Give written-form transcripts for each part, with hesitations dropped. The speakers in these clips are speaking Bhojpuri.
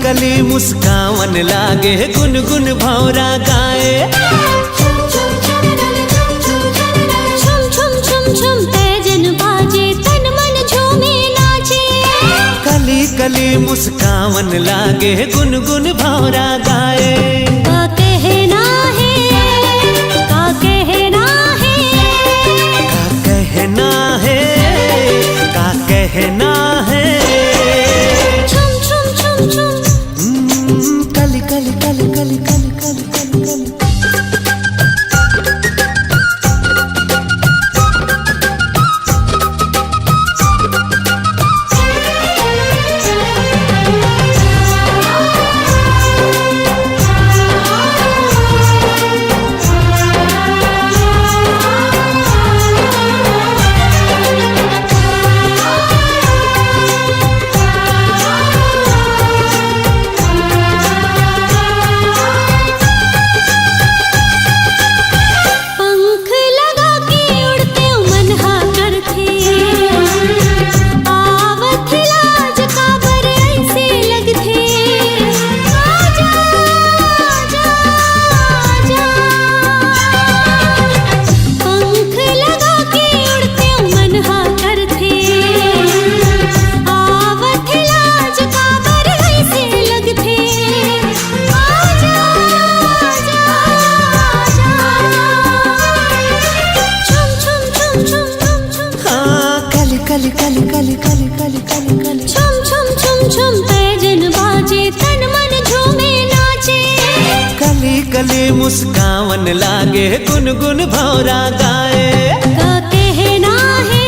कली मुस्कावन लागे गुनगुन भौरा गाए। छुम छुम छुम छुम पैजन बाजे तन मन झूमे नाचे। कली कली मुस्कावन लागे गुनगुन भौरा गाए। का कहना है, का कहना है, का कहना है, का कहना है। छुम छुम छुम छुम कली कली कली कली कली कली कली कली। कली कली कली कली कली कली कली। छुम छुम छुम छुम पैजन बाजे तन मन झूमे नाचे। कली कली मुस्कावन लागे गुनगुन भौरा गाए। का कहना है,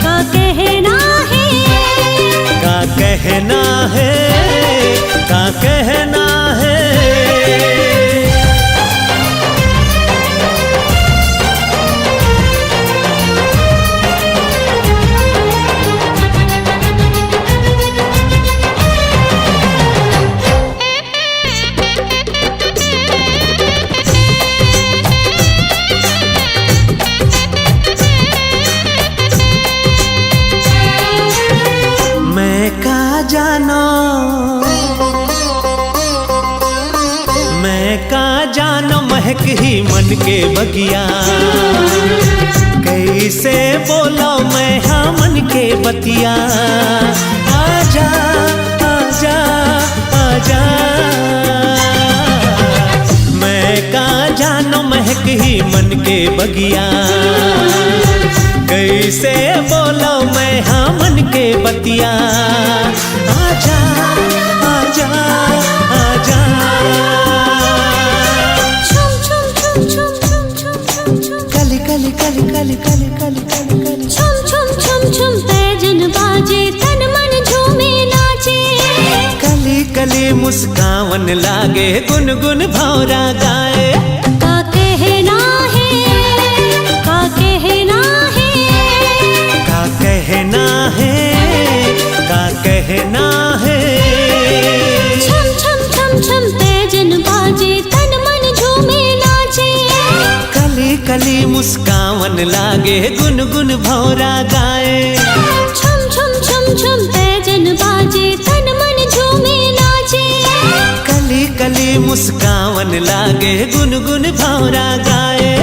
का कहना है, का कहना है, का कहना है। मैं का जानो महक ही मन के बगिया। कैसे बोलो मैं हाँ मन के बतिया। आजा आजा आजा। मैं का जानो महक ही मन के बगिया। कैसे बोलो मैं हाँ मन के बतिया। आजा आजा आजा। छुम छुम छुम छुम छुम छुम छुम छुम कली कली कली कली कली कली कली कली। छुम छुम छुम छुम पैजन बाजे तन मन झूमे नाचे। कली कली मुस्कावन लागे गुनगुन भौरा गाए। का कहना है, का कहना है, का कहना है, का कहना है। छुम छुम छुम छुम पैजन बाजे तन मन झूमे नाचे। कली कली मुस्कावन लागे गुनगुन भौरा गाए। छुम छुम छुम छुम पैजन बाजे तन मन झूमे नाचे। कली कली मुस्कावन लागे गुनगुन भौरा गाए।